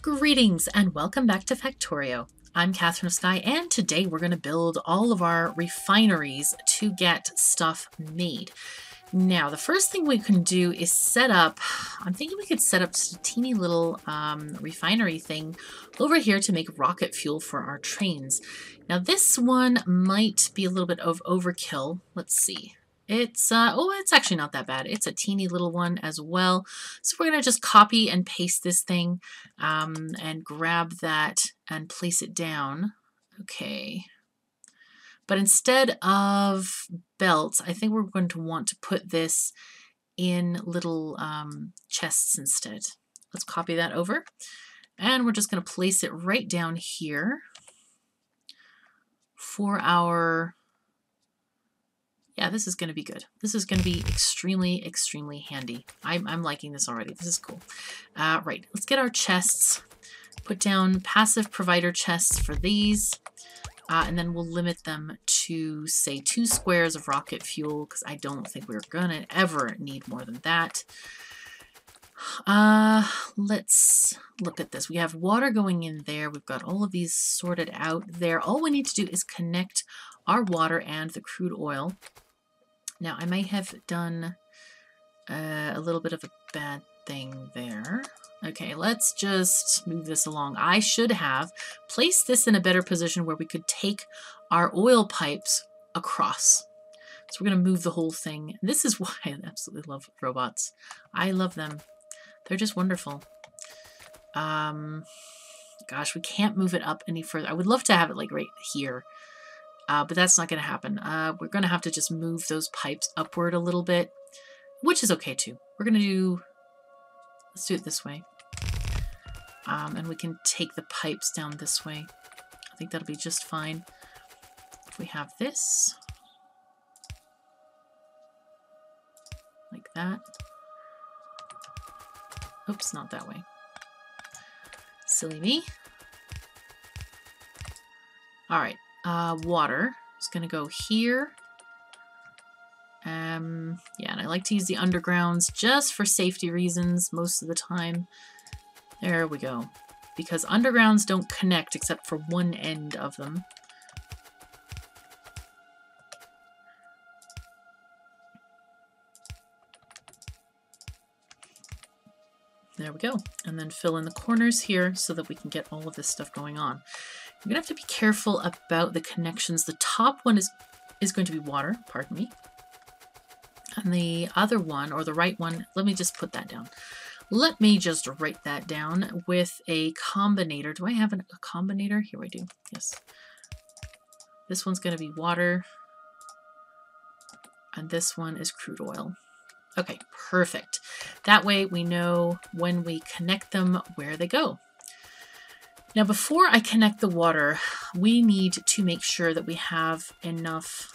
Greetings and welcome back to Factorio. I'm KatherineOfSky, and today we're going to build all of our refineries to get stuff made. Now, the first thing we can do is set up, I'm thinking we could set up just a teeny little refinery thing over here to make rocket fuel for our trains. Now, this one might be a little bit of overkill. Let's see. It's actually not that bad. It's a teeny little one as well. So we're going to just copy and paste this thing and grab that and place it down. Okay. But instead of belts, I think we're going to want to put this in little chests instead. Let's copy that over. And we're just going to place it right down here for our... Yeah, this is going to be good. This is going to be extremely, extremely handy. I'm liking this already. This is cool. Right, let's get our chests. Put down passive provider chests for these. And then we'll limit them to, say, 2 squares of rocket fuel, because I don't think we're going to ever need more than that. Let's look at this. We have water going in there. We've got all of these sorted out there. All we need to do is connect our water and the crude oil. Now, I may have done a little bit of a bad thing there. Okay, let's just move this along. I should have placed this in a better position where we could take our oil pipes across. So we're going to move the whole thing. This is why I absolutely love robots. I love them. They're just wonderful. Gosh, we can't move it up any further. I would love to have it like right here. But that's not going to happen. We're going to have to just move those pipes upward a little bit, which is okay too. We're going to do, let's do it this way. And we can take the pipes down this way. I think that'll be just fine. If we have this, like that. Oops, not that way. Silly me. All right. Water is going to go here. Yeah, and I like to use the undergrounds just for safety reasons most of the time. There we go. Because undergrounds don't connect except for one end of them. There we go. And then fill in the corners here so that we can get all of this stuff going on. You're going to have to be careful about the connections. The top one is going to be water, pardon me. And the other one, or the right one, let me just put that down. Let me just write that down with a combinator. Do I have a combinator? Here I do. Yes. This one's going to be water. And this one is crude oil. Okay, perfect. That way we know when we connect them where they go. Now, before I connect the water, we need to make sure that we have enough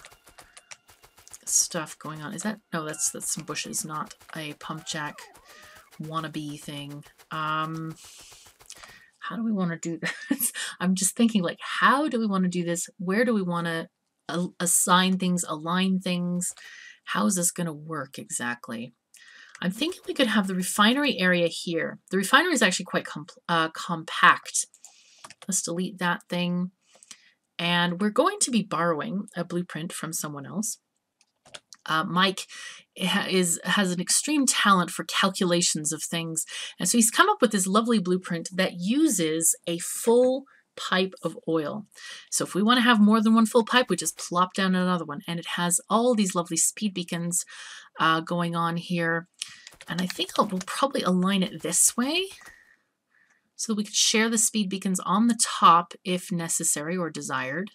stuff going on. Is that? No, that's some bushes, not a pump jack wannabe thing. How do we want to do this? I'm just thinking, like, how do we want to do this? Where do we want to assign things, align things? How is this going to work exactly? I'm thinking we could have the refinery area here. The refinery is actually quite compact. Let's delete that thing. And we're going to be borrowing a blueprint from someone else. Mike has an extreme talent for calculations of things. And so he's come up with this lovely blueprint that uses a full pipe of oil. So if we want to have more than one full pipe, we just plop down another one. And it has all these lovely speed beacons going on here. And I think we'll probably align it this way, so that we could share the speed beacons on the top if necessary or desired.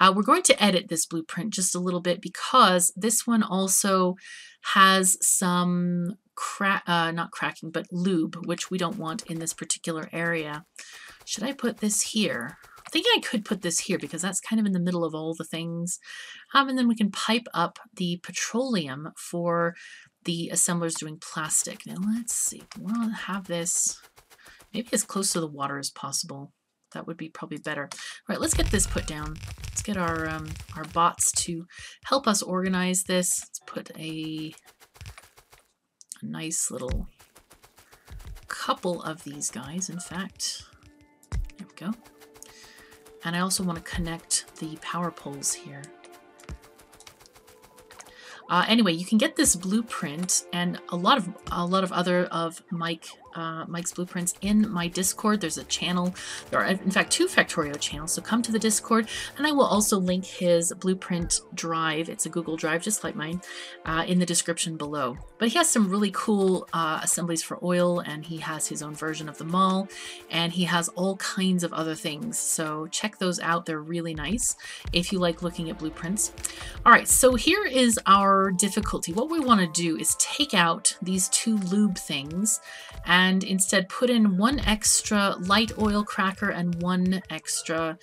We're going to edit this blueprint just a little bit because this one also has some not cracking, but lube, which we don't want in this particular area. Should I put this here? I think I could put this here because that's kind of in the middle of all the things. And then we can pipe up the petroleum for the assemblers doing plastic. Now let's see. We'll have this maybe as close to the water as possible. That would be probably better. All right, let's get this put down. Let's get our bots to help us organize this. Let's put a nice little couple of these guys, in fact. There we go. And I also want to connect the power poles here. Anyway, you can get this blueprint and a lot of other of Mike's blueprints in my Discord. There's a channel. There are, in fact, 2 Factorio channels. So come to the Discord, and I will also link his blueprint drive. It's a Google Drive, just like mine, in the description below. But he has some really cool assemblies for oil, and he has his own version of the mall, and he has all kinds of other things. So check those out. They're really nice if you like looking at blueprints. All right, so here is our difficulty. What we want to do is take out these 2 lube things and instead put in 1 extra light oil cracker and 1 extra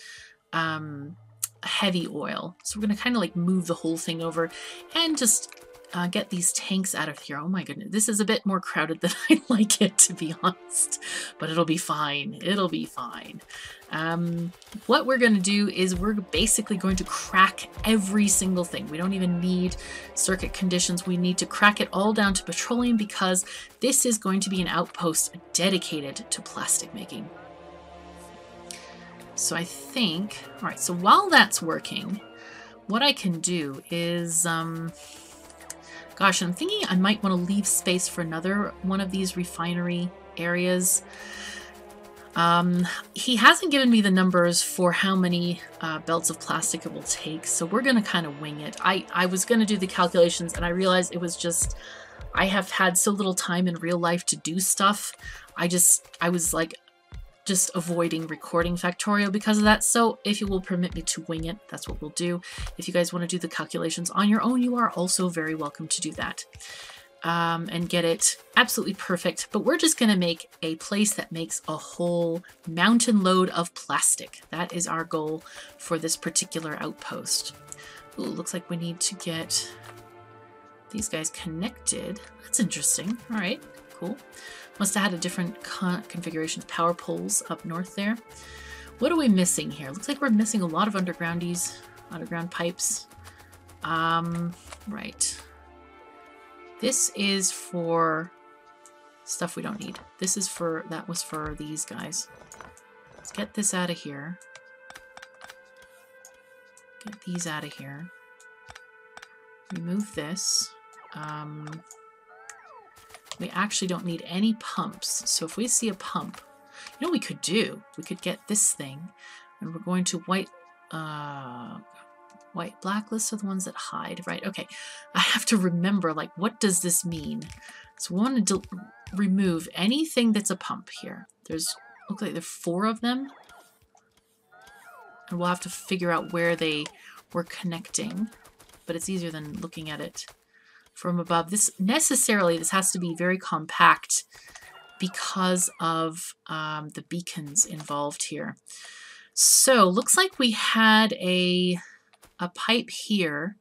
heavy oil. So we're going to kind of like move the whole thing over and just get these tanks out of here. Oh my goodness, this is a bit more crowded than I like it, to be honest, but it'll be fine. It'll be fine. What we're going to do is we're basically going to crack every single thing. We don't even need circuit conditions. We need to crack it all down to petroleum because this is going to be an outpost dedicated to plastic making. So I think, all right, so while that's working, what I can do is, gosh, I'm thinking I might want to leave space for another one of these refinery areas. He hasn't given me the numbers for how many belts of plastic it will take, so we're going to kind of wing it. I was going to do the calculations, and I realized it was just, I have had so little time in real life to do stuff. I was like, just avoiding recording Factorio because of that. So if you will permit me to wing it, that's what we'll do. If you guys want to do the calculations on your own, you are also very welcome to do that. And get it absolutely perfect. But we're just going to make a place that makes a whole mountain load of plastic. That is our goal for this particular outpost. Ooh, looks like we need to get these guys connected. That's interesting. All right, cool. Must have had a different configuration of power poles up north there. What are we missing here? Looks like we're missing a lot of underground pipes. Right. This is for stuff we don't need. This is for, that was for these guys. Let's get this out of here. Get these out of here. Remove this. We actually don't need any pumps. So if we see a pump, you know what we could do? We could get this thing, and we're going to white blacklist are the ones that hide, right? Okay, I have to remember, like, what does this mean? So we want to remove anything that's a pump here. There's, looks like there are 4 of them, and we'll have to figure out where they were connecting, but it's easier than looking at it from above. This has to be very compact because of the beacons involved here. So looks like we had a pipe here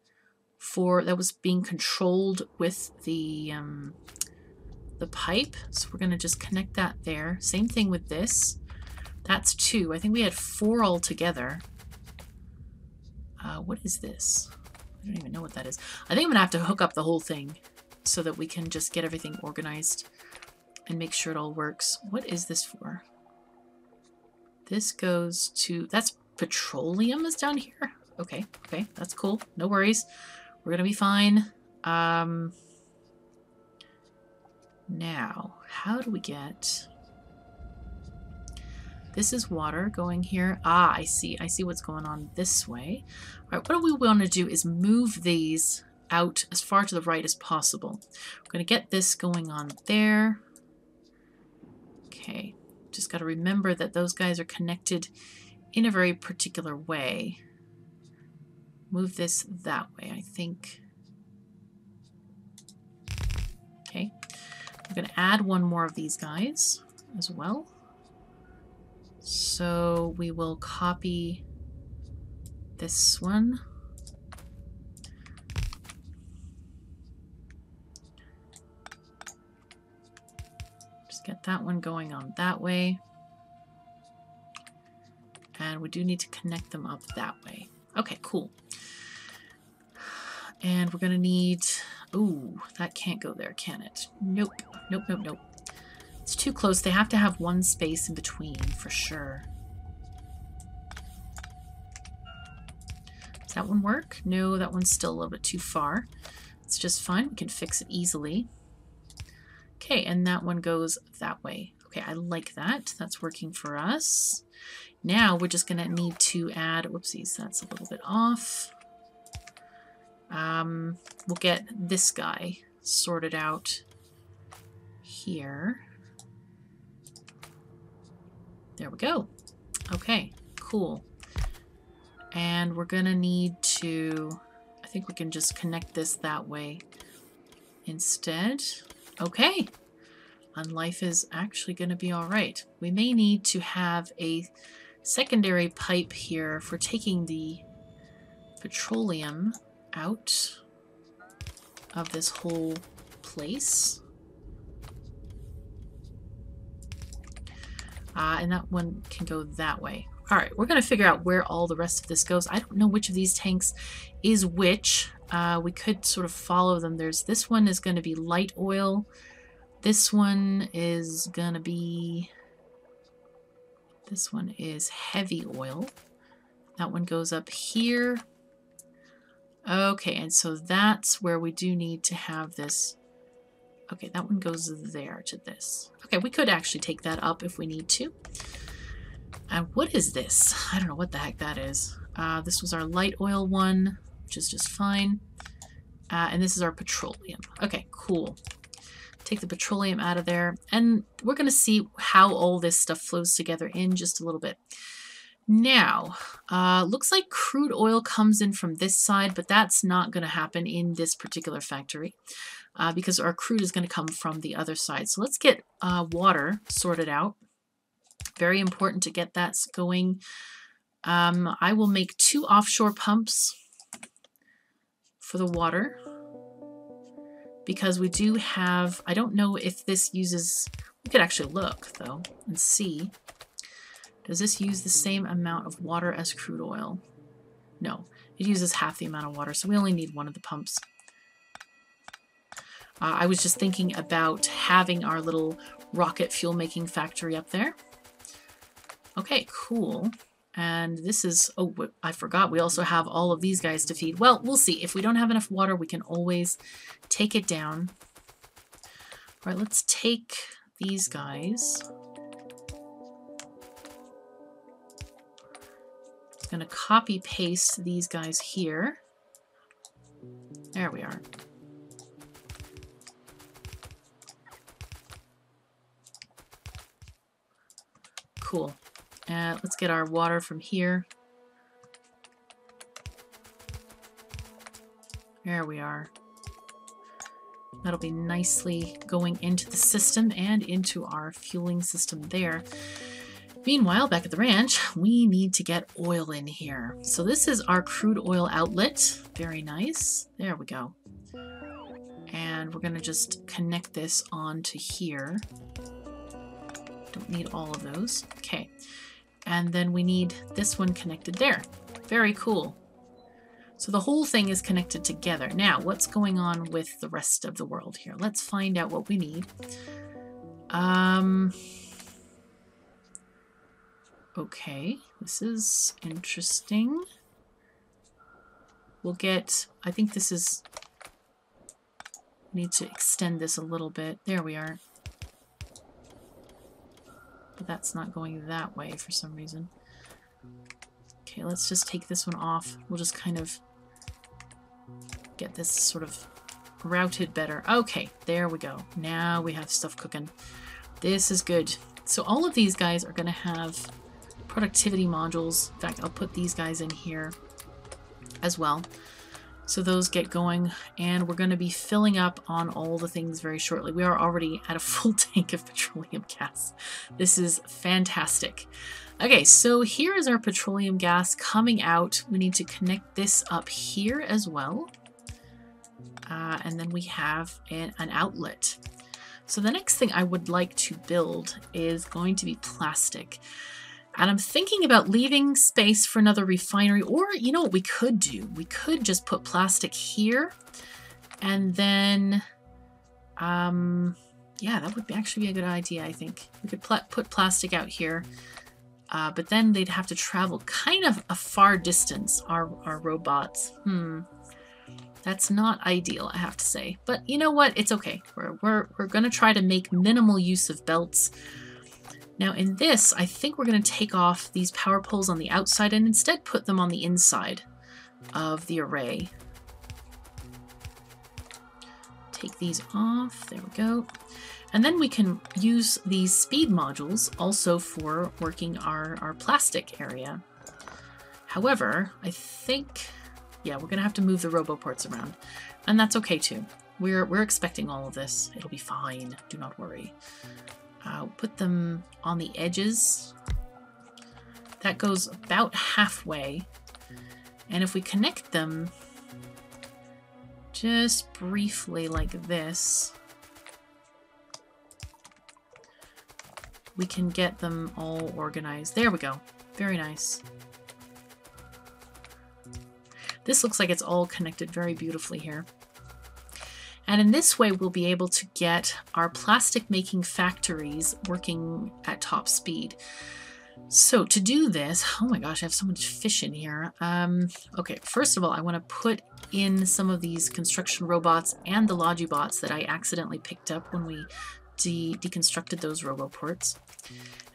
that was being controlled with the pipe. So we're going to just connect that there. Same thing with this. That's 2. I think we had 4 altogether. What is this? I don't even know what that is. I think I'm going to have to hook up the whole thing so that we can just get everything organized and make sure it all works. What is this for? This goes to, that's petroleum is down here. Okay, okay, that's cool. No worries. We're going to be fine. Now, how do we get... This is water going here. Ah, I see. I see what's going on this way. All right, what we want to do is move these out as far to the right as possible. We're going to get this going on there. Okay, just got to remember that those guys are connected in a very particular way. Move this that way, I think. Okay, I'm going to add 1 more of these guys as well. So we will copy this one. Just get that one going on that way. And we do need to connect them up that way. Okay, cool. And we're going to need... Ooh, that can't go there, can it? Nope. Nope, nope, nope. It's too close. They have to have one space in between for sure. Does that one work? No, that one's still a little bit too far. It's just fine. We can fix it easily. Okay, and that one goes that way. Okay, I like that. That's working for us. Now we're just going to need to add, whoopsies, that's a little bit off. We'll get this guy sorted out here. There we go. Okay, cool. And we're going to need to, I think we can just connect this that way instead. Okay. And life is actually going to be all right. We may need to have a secondary pipe here for taking the petroleum out of this whole place. And that one can go that way. All right, we're going to figure out where all the rest of this goes. I don't know which of these tanks is which. We could sort of follow them. There's this one is going to be light oil. This one is going to be... This one is heavy oil. That one goes up here. Okay, and so that's where we do need to have this. Okay, that one goes there to this. Okay, we could actually take that up if we need to. And what is this? I don't know what the heck that is. This was our light oil one, which is just fine. And this is our petroleum. Okay, cool. Take the petroleum out of there. And we're going to see how all this stuff flows together in just a little bit. Now, looks like crude oil comes in from this side, but that's not going to happen in this particular factory because our crude is going to come from the other side. So let's get water sorted out. Very important to get that going. I will make 2 offshore pumps for the water because we do have, I don't know if this uses, we could actually look though and see. Does this use the same amount of water as crude oil? No, it uses half the amount of water, so we only need 1 of the pumps. I was just thinking about having our little rocket fuel making factory up there. Okay, cool. And this is, oh, I forgot, we also have all of these guys to feed. Well, we'll see. If we don't have enough water, we can always take it down. All right, let's take these guys. Going to copy paste these guys here. There we are. Cool. Let's get our water from here. There we are. That'll be nicely going into the system and into our fueling system there. Meanwhile, back at the ranch, we need to get oil in here. So this is our crude oil outlet. Very nice. There we go. And we're going to just connect this onto here. Don't need all of those. Okay. And then we need this one connected there. Very cool. So the whole thing is connected together. Now, what's going on with the rest of the world here? Let's find out what we need. Okay, this is interesting. We'll get, I think this is, need to extend this a little bit. There we are. But that's not going that way for some reason. Okay, let's just take this one off. We'll just kind of get this sort of routed better. Okay, there we go. Now we have stuff cooking. This is good. So all of these guys are going to have productivity modules. In fact, I'll put these guys in here as well. So those get going, and we're going to be filling up on all the things very shortly. We are already at a full tank of petroleum gas. This is fantastic. Okay, so here is our petroleum gas coming out. We need to connect this up here as well. And then we have an outlet. So the next thing I would like to build is going to be plastic. And I'm thinking about leaving space for another refinery, or you know what we could do? We could just put plastic here, and then Yeah, that would actually be a good idea, I think. We could put plastic out here, but then they'd have to travel kind of a far distance, our robots. That's not ideal, I have to say. But you know what? It's okay. We're going to try to make minimal use of belts. Now in this, I think we're going to take off these power poles on the outside and instead put them on the inside of the array. Take these off. There we go. And then we can use these speed modules also for working our plastic area. However, I think, yeah, we're going to have to move the roboports around. And that's okay too. We're expecting all of this. It'll be fine. Do not worry. Put them on the edges. That goes about halfway. And if we connect them just briefly like this, we can get them all organized. There we go. Very nice. This looks like it's all connected very beautifully here. And in this way, we'll be able to get our plastic making factories working at top speed. So to do this, oh my gosh, I have so much fish in here. Okay, first of all, I want to put in some of these construction robots and the Logibots that I accidentally picked up when we deconstructed those roboports.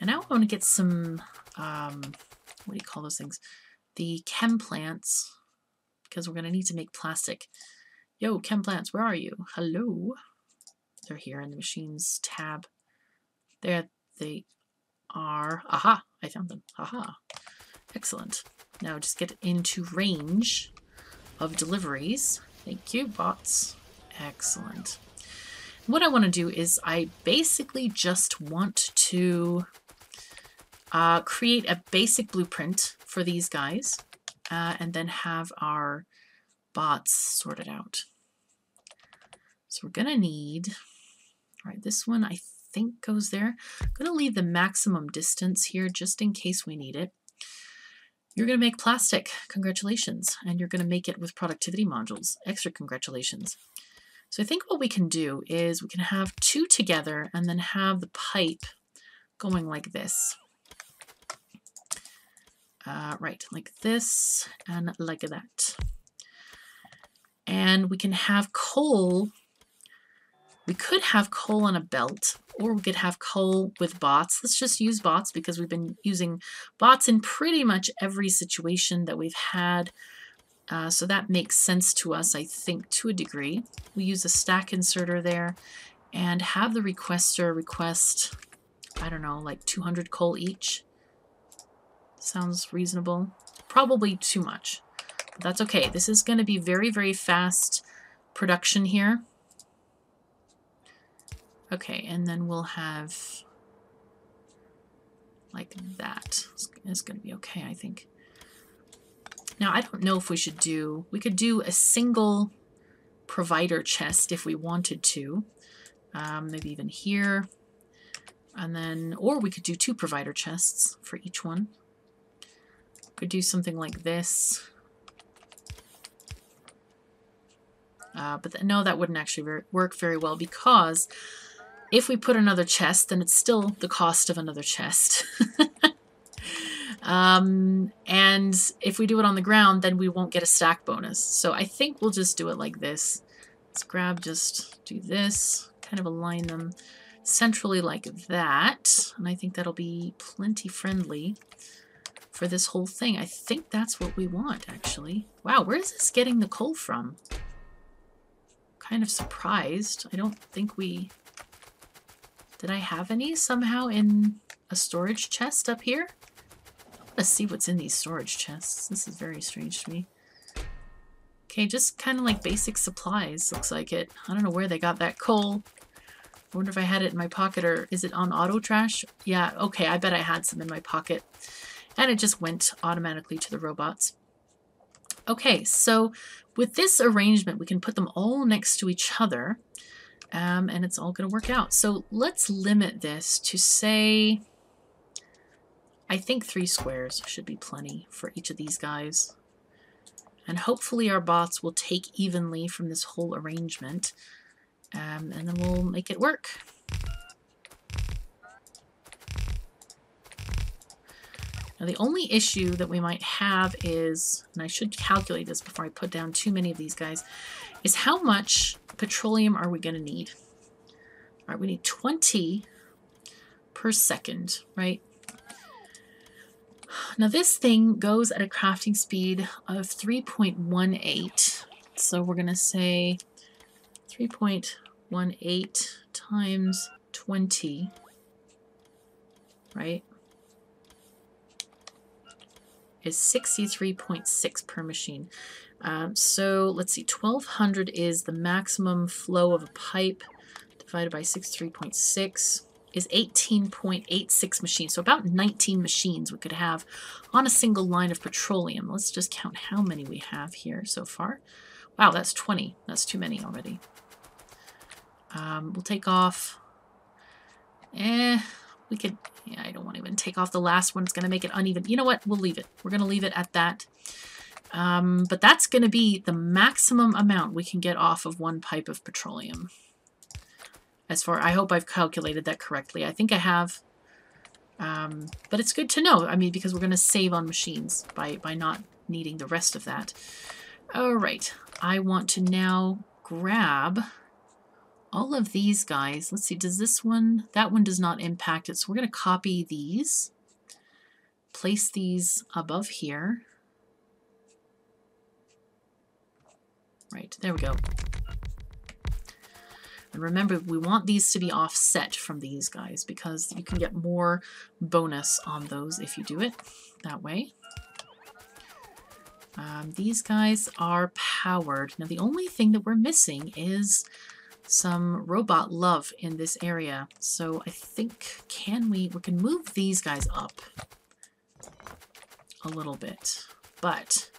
And now I want to get some, what do you call those things? The chem plants, because we're going to need to make plastic. Yo, chem plants, where are you? Hello? They're here in the machines tab. There they are. Aha, I found them. Aha. Excellent. Now just get into range of deliveries. Thank you, bots. Excellent. What I want to do is I basically just want to create a basic blueprint for these guys and then have our bots sorted out. So we're going to need, all right, this one I think goes there. I'm going to leave the maximum distance here just in case we need it. You're going to make plastic. Congratulations. And you're going to make it with productivity modules. Extra congratulations. So I think what we can do is we can have two together and then have the pipe going like this. Right, like this and like that. And we can have coal. We could have coal on a belt, or we could have coal with bots. Let's just use bots because we've been using bots in pretty much every situation that we've had. So that makes sense to us, I think, to a degree. We use a stack inserter there and have the requester request, I don't know, like 200 coal each. Sounds reasonable. Probably too much, but that's okay. This is going to be very, very fast production here. Okay, and then we'll have like that. It's going to be okay, I think. Now, I don't know if we should do, we could do a single provider chest if we wanted to. Maybe even here. And then, or we could do 2 provider chests for each one. Could do something like this. But no, that wouldn't actually work very well because if we put another chest, then it's still the cost of another chest. And if we do it on the ground, then we won't get a stack bonus. So I think we'll just do it like this. Let's just do this, kind of align them centrally like that. And I think that'll be plenty friendly for this whole thing. I think that's what we want, actually. Wow, where is this getting the coal from? Kind of surprised. I don't think we... Did I have any somehow in a storage chest up here? Let's see what's in these storage chests. This is very strange to me. Okay, just kind of like basic supplies, looks like it. I don't know where they got that coal. I wonder if I had it in my pocket, or is it on auto trash? Yeah, okay, I bet I had some in my pocket. And it just went automatically to the robots. Okay, so with this arrangement, we can put them all next to each other. And it's all going to work out. So let's limit this to, say, I think 3 squares should be plenty for each of these guys. And hopefully our bots will take evenly from this whole arrangement. And then we'll make it work. Now the only issue that we might have is, and I should calculate this before I put down too many of these guys, is how much petroleum are we going to need? All right, we need 20 per second, right? Now this thing goes at a crafting speed of 3.18. So we're going to say 3.18 times 20, right, is 63.6 per machine. So let's see, 1200 is the maximum flow of a pipe divided by 63.6 is 18.86 machines. So about 19 machines we could have on a single line of petroleum. Let's just count how many we have here so far. Wow, that's 20. That's too many already. We'll take off. We could. Yeah, I don't want to even take off the last one. It's going to make it uneven. You know what? We'll leave it. We're going to leave it at that. But that's going to be the maximum amount we can get off of one pipe of petroleum. I hope I've calculated that correctly. I think I have. But it's good to know. I mean, because we're going to save on machines by not needing the rest of that. All right. I want to now grab all of these guys. Let's see, does this one, that one does not impact it. So we're going to copy these, place these above here. Right, there we go. And remember, we want these to be offset from these guys because you can get more bonus on those if you do it that way. These guys are powered. Now the only thing that we're missing is some robot love in this area. So I think, we can move these guys up a little bit, but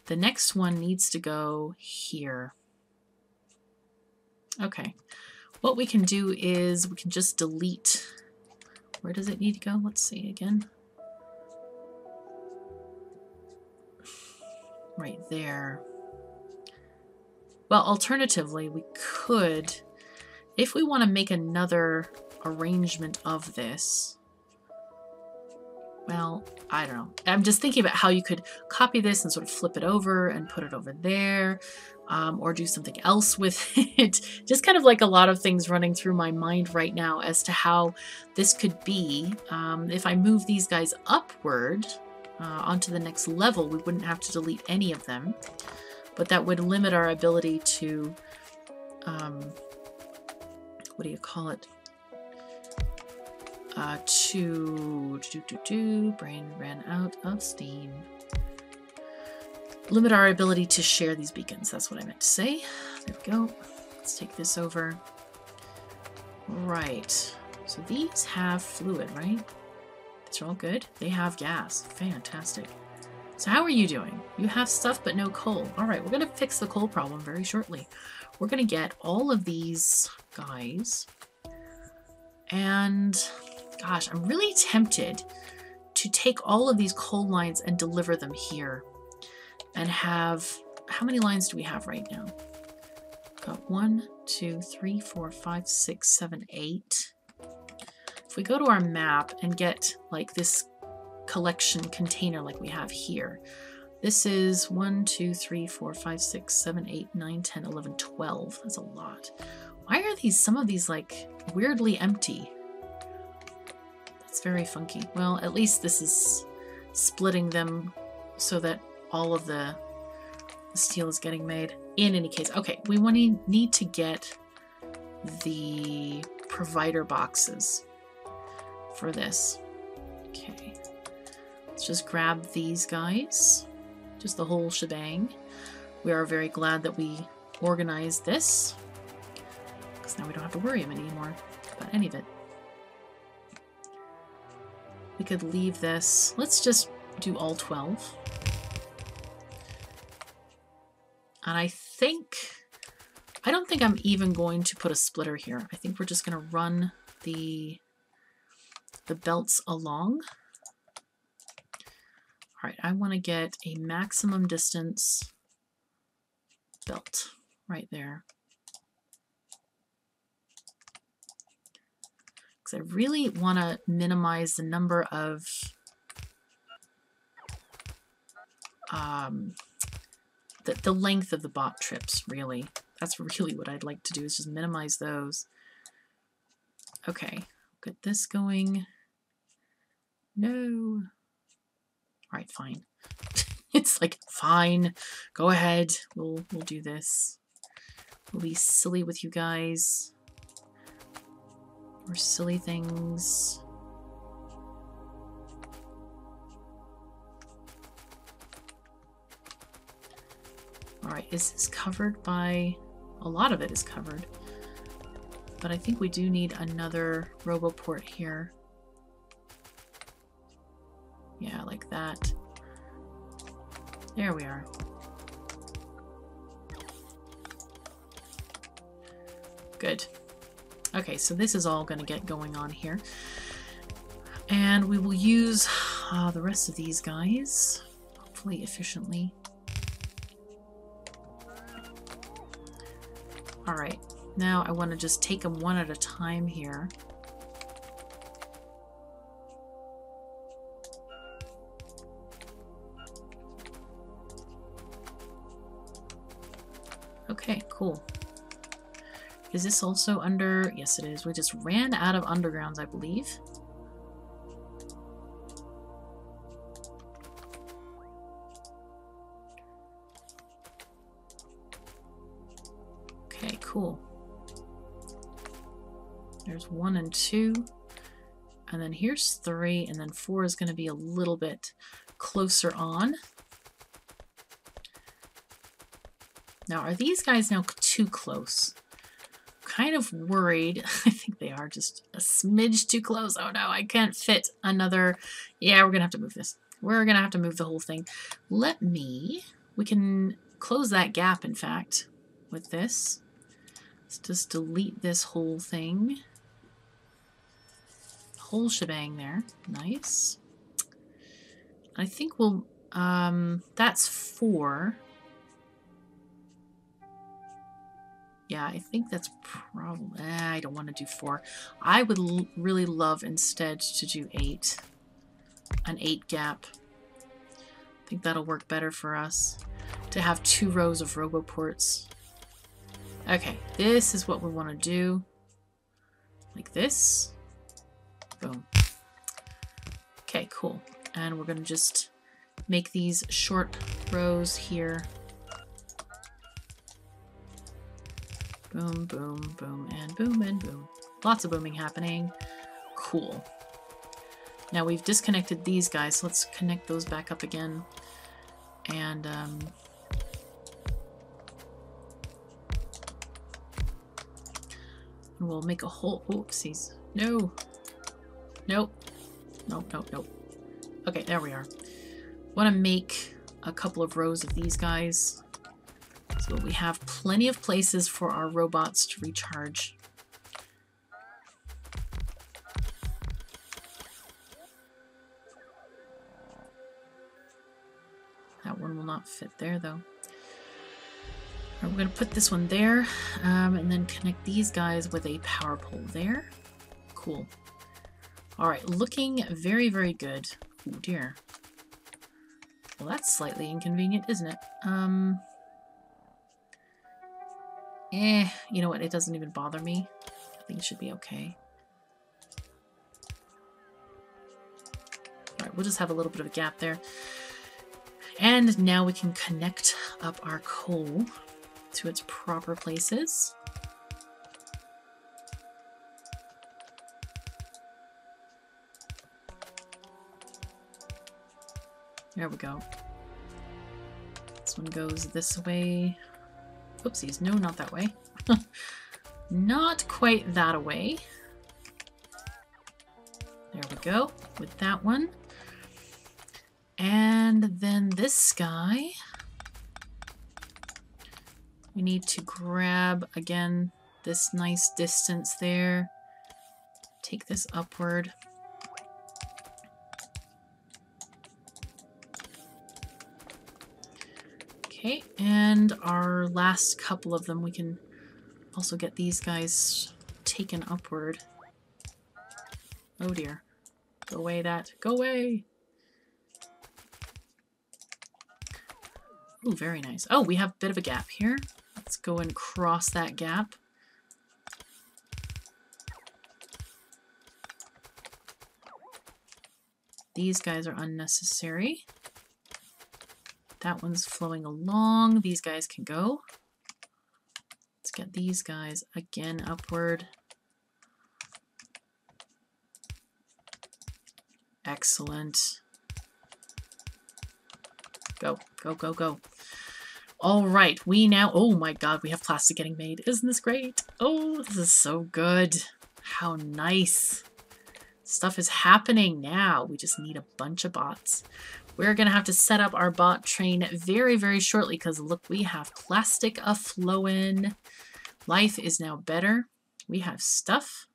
the next one needs to go here. Okay, what we can do is we can just delete. Where does it need to go? Let's see again. Right there. Well, alternatively, we could, if we want to make another arrangement of this, well, I don't know. I'm just thinking about how you could copy this and sort of flip it over and put it over there, or do something else with it. Just kind of like a lot of things running through my mind right now as to how this could be. If I move these guys upward onto the next level, we wouldn't have to delete any of them. But that would limit our ability to, what do you call it? Brain ran out of steam. Limit our ability to share these beacons. That's what I meant to say. There we go. Let's take this over. Right. So these have fluid, right? These are all good. They have gas. Fantastic. So how are you doing? You have stuff but no coal. All right, we're going to fix the coal problem very shortly. We're going to get all of these guys. And gosh, I'm really tempted to take all of these coal lines and deliver them here. And have, how many lines do we have right now? Got 1, 2, 3, 4, 5, 6, 7, 8. If we go to our map and get like this collection container like we have here. This is 1, 2, 3, 4, 5, 6, 7, 8, 9, 10, 11, 12. That's a lot. Why are some of these like weirdly empty? That's very funky. Well, at least this is splitting them so that all of the steel is getting made. In any case, okay, we need to get the provider boxes for this. Okay. Let's just grab these guys, just the whole shebang. We are very glad that we organized this, because now we don't have to worry anymore about any of it. We could leave this. Let's just do all 12. And I don't think I'm even going to put a splitter here. I think we're just going to run the belts along. All right, I want to get a maximum distance belt right there. Because I really want to minimize the number of the length of the bot trips, really. That's really what I'd like to do, is just minimize those. Okay, get this going. No. Alright, fine. It's like, fine, go ahead, we'll do this. We'll be silly with you guys. Or silly things. Alright, is this covered by... A lot of it is covered. But I think we do need another RoboPort here. Yeah, like that. There we are. Good. Okay, so this is all going to get going on here. And we will use the rest of these guys, hopefully efficiently. Alright, now I want to just take them one at a time here. Okay, cool. Is this also under... Yes, it is. We just ran out of undergrounds, I believe. Okay, cool. There's 1 and 2. And then here's 3. And then 4 is going to be a little bit closer on. Now, are these guys now too close? Kind of worried. I think they are just a smidge too close. Oh no, I can't fit another. Yeah, we're gonna have to move this. We're gonna have to move the whole thing. We can close that gap, in fact, with this. Let's just delete this whole thing. Whole shebang there. Nice. I think we'll, that's 4. Yeah, I think that's probably... I don't want to do 4. I would really love instead to do 8. An 8 gap. I think that'll work better for us. To have 2 rows of RoboPorts. Okay, this is what we want to do. Like this. Boom. Okay, cool. And we're going to just make these short rows here. Boom, boom, boom, and boom, and boom. Lots of booming happening. Cool. Now we've disconnected these guys, so let's connect those back up again. And, we'll make a whole... Oopsies. No. Nope. Nope, nope, nope. Okay, there we are. Want to make a couple of rows of these guys. So we have plenty of places for our robots to recharge. That one will not fit there, though. We're going to put this one there, and then connect these guys with a power pole there. Cool. All right, looking very, very good. Oh, dear. Well, that's slightly inconvenient, isn't it? You know what? It doesn't even bother me. I think it should be okay. Alright, we'll just have a little bit of a gap there. And now we can connect up our coal to its proper places. There we go. This one goes this way. Oopsies, no, not that way. Not quite that way. There we go, with that one. And then this guy. We need to grab, again, this nice distance there. Take this upward. Okay, and our last couple of them, we can also get these guys taken upward. Oh dear. Go away, that. Go away! Ooh, very nice. Oh, we have a bit of a gap here. Let's go and cross that gap. These guys are unnecessary. That one's flowing along. These guys can go. Let's get these guys again upward. Excellent. Go, go, go, go. All right, we now, oh my god, we have plastic getting made. Isn't this great? Oh, this is so good. How nice. Stuff is happening now. We just need a bunch of bots. We're going to have to set up our bot train very, very shortly because look, we have plastic a-flowing. Life is now better. We have stuff.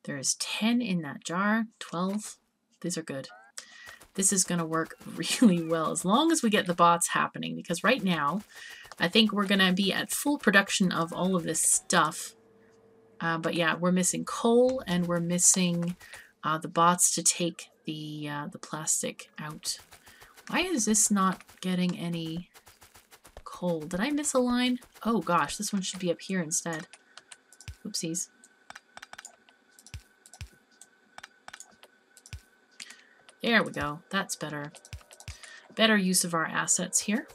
There is 10 in that jar, 12. These are good. This is going to work really well as long as we get the bots happening, because right now I think we're going to be at full production of all of this stuff. But yeah, we're missing coal and we're missing the bots to take the plastic out. Why is this not getting any coal? Did I miss a line? Oh gosh, this one should be up here instead. Oopsies. There we go. That's better. Better use of our assets here.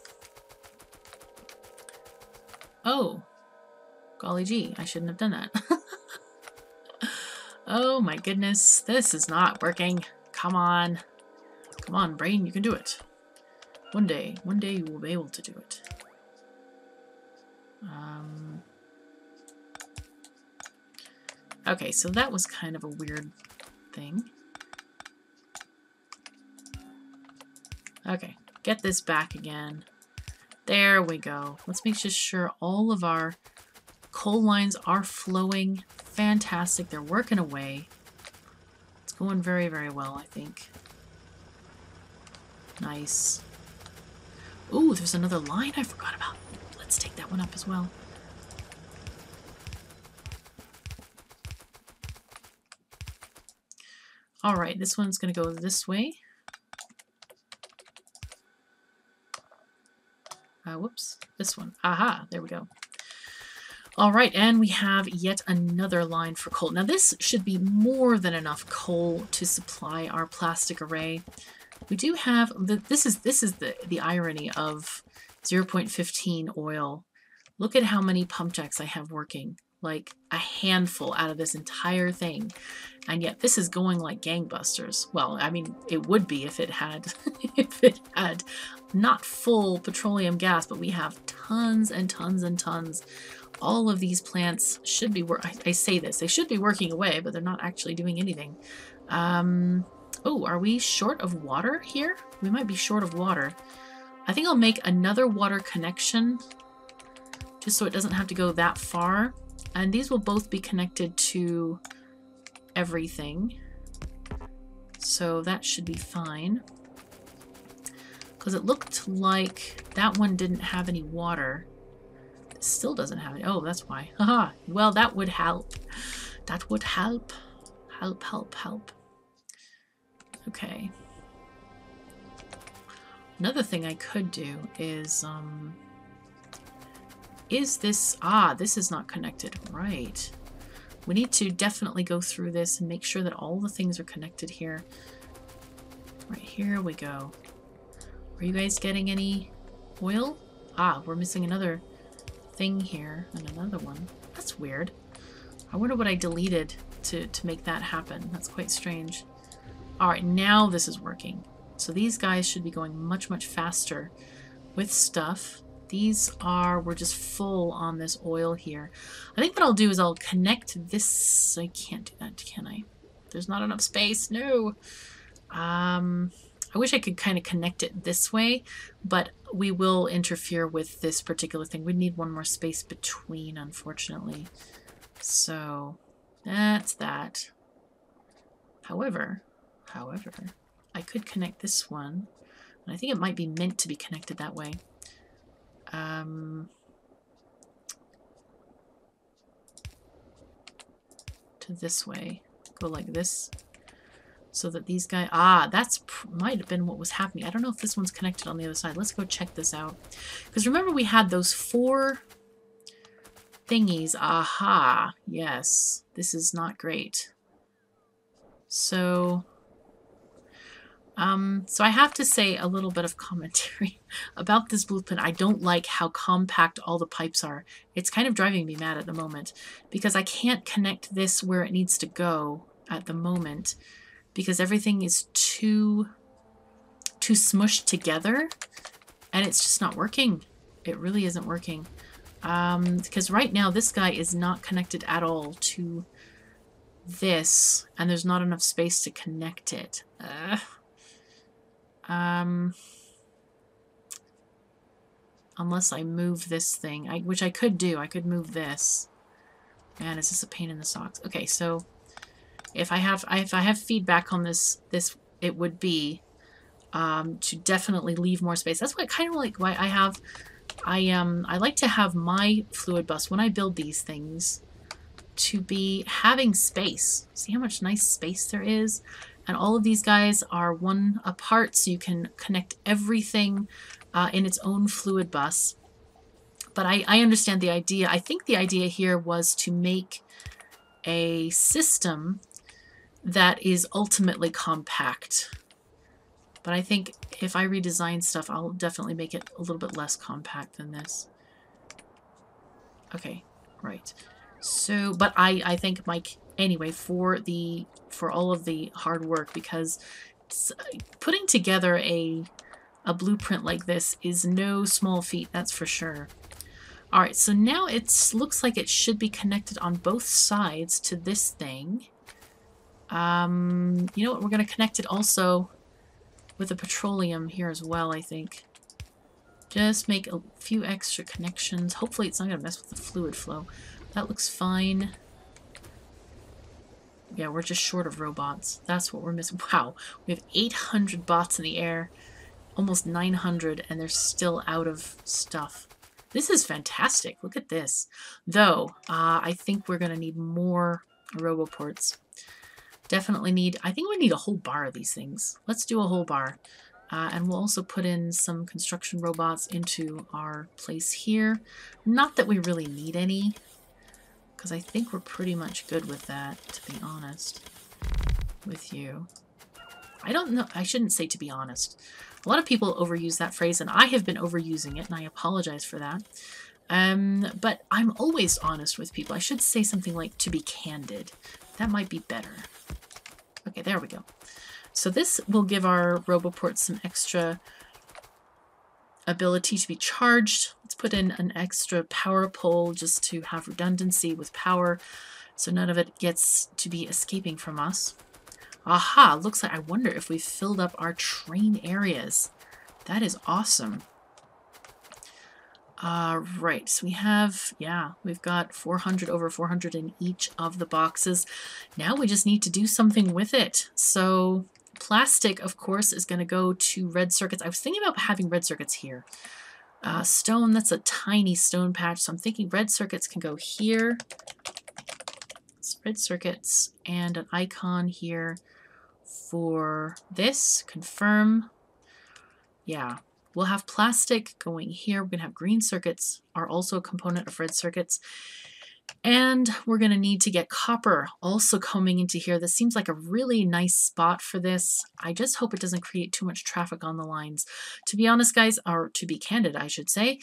Oh, golly gee, I shouldn't have done that. Oh my goodness, this is not working. Come on. Come on, brain, you can do it. One day you will be able to do it. Okay, so that was kind of a weird thing. Okay, get this back again. There we go. Let's make sure all of our coal lines are flowing. Fantastic. They're working away. It's going very, very well, I think. Nice. Ooh, there's another line I forgot about. Let's take that one up as well. All right, this one's going to go this way. Whoops, this one. Aha, there we go. All right, and we have yet another line for coal. Now this should be more than enough coal to supply our plastic array. We do have, this is the irony of 0.15 oil. Look at how many pump jacks I have working. Like a handful out of this entire thing. And yet this is going like gangbusters. Well, I mean, it would be if it had, if it had not full petroleum gas, but we have tons and tons and tons. All of these plants should be, I say this, they should be working away, but they're not actually doing anything. Oh, are we short of water here? We might be short of water. I think I'll make another water connection just so it doesn't have to go that far. And these will both be connected to everything. So that should be fine. Because it looked like that one didn't have any water. It still doesn't have any. Oh, that's why. Haha. Well, that would help. That would help. Help, help, help. Okay. Another thing I could do is this, this is not connected, right. We need to definitely go through this and make sure that all the things are connected here. Right, here we go. Are you guys getting any oil? Ah, we're missing another thing here and another one. That's weird. I wonder what I deleted to make that happen. That's quite strange. All right, now this is working. So these guys should be going much, much faster with stuff. These are, we're just full on this oil here. I think what I'll do is I'll connect this. I can't do that, can I? There's not enough space. No. I wish I could kind of connect it this way, but we will interfere with this particular thing. We need one more space between, unfortunately. So that's that. However, I could connect this one, and I think it might be meant to be connected that way. To this way. Go like this. So that these guys, that's might have been what was happening. I don't know if this one's connected on the other side. Let's go check this out. Because remember we had those 4 thingies. Aha, yes. This is not great. So, so I have to say a little bit of commentary about this blueprint. I don't like how compact all the pipes are. It's kind of driving me mad at the moment because I can't connect this where it needs to go at the moment because everything is too smushed together and it's just not working. It really isn't working. Because right now this guy is not connected at all to this and there's not enough space to connect it. Unless I move this thing, which I could do. I could move this. Man, is this a pain in the socks? Okay, so if I have feedback on this it would be to definitely leave more space. That's what kind of like why I like to have my fluid bus when I build these things to be having space. See how much nice space there is? And all of these guys are one apart, so you can connect everything in its own fluid bus. But I understand the idea. I think the idea here was to make a system that is ultimately compact. But I think if I redesign stuff, I'll definitely make it a little bit less compact than this. Okay, right. So, but I thank Mike anyway for all of the hard work, because putting together a blueprint like this is no small feat, that's for sure. All right, so now it looks like it should be connected on both sides to this thing. You know what? We're going to connect it also with the petroleum here as well, I think. Just make a few extra connections. Hopefully it's not going to mess with the fluid flow. That looks fine. Yeah, we're just short of robots. That's what we're missing. Wow, we have 800 bots in the air. Almost 900, and they're still out of stuff. This is fantastic. Look at this. Though, I think we're going to need more roboports. Definitely need, I think we need a whole bar of these things. Let's do a whole bar. And we'll also put in some construction robots into our place here. Not that we really need any, because I think we're pretty much good with that, to be honest with you. I don't know. I shouldn't say to be honest. A lot of people overuse that phrase, and I have been overusing it, and I apologize for that. But I'm always honest with people. I should say something like to be candid. That might be better. Okay, there we go. So this will give our roboports some extra ability to be charged. Let's put in an extra power pole just to have redundancy with power, so none of it gets to be escaping from us. Aha, looks like, I wonder if we've filled up our train areas. That is awesome. Right, so we have, yeah, we've got 400 over 400 in each of the boxes. Now we just need to do something with it. So plastic, of course, is going to go to red circuits. I was thinking about having red circuits here. Stone, that's a tiny stone patch, so I'm thinking red circuits can go here. Red circuits and an icon here for this. Confirm. Yeah, we'll have plastic going here. We're going to have green circuits are also a component of red circuits. And we're going to need to get copper also coming into here. This seems like a really nice spot for this. I just hope it doesn't create too much traffic on the lines. To be honest, guys, or to be candid, I should say,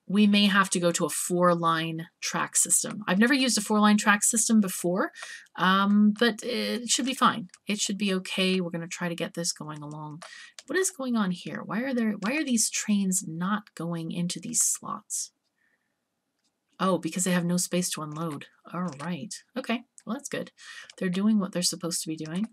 we may have to go to a 4-line track system. I've never used a 4-line track system before, but it should be fine. It should be okay. We're going to try to get this going along. What is going on here? Why are these trains not going into these slots? Oh, because they have no space to unload. All right. Okay. Well, that's good. They're doing what they're supposed to be doing.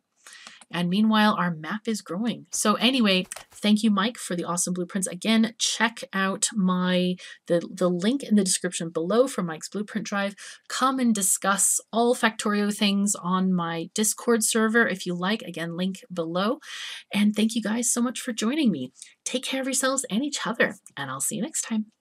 And meanwhile, our map is growing. So anyway, thank you, Mike, for the awesome blueprints. Again, check out the link in the description below for Mike's blueprint drive. Come and discuss all Factorio things on my Discord server if you like. Again, link below. And thank you guys so much for joining me. Take care of yourselves and each other, and I'll see you next time.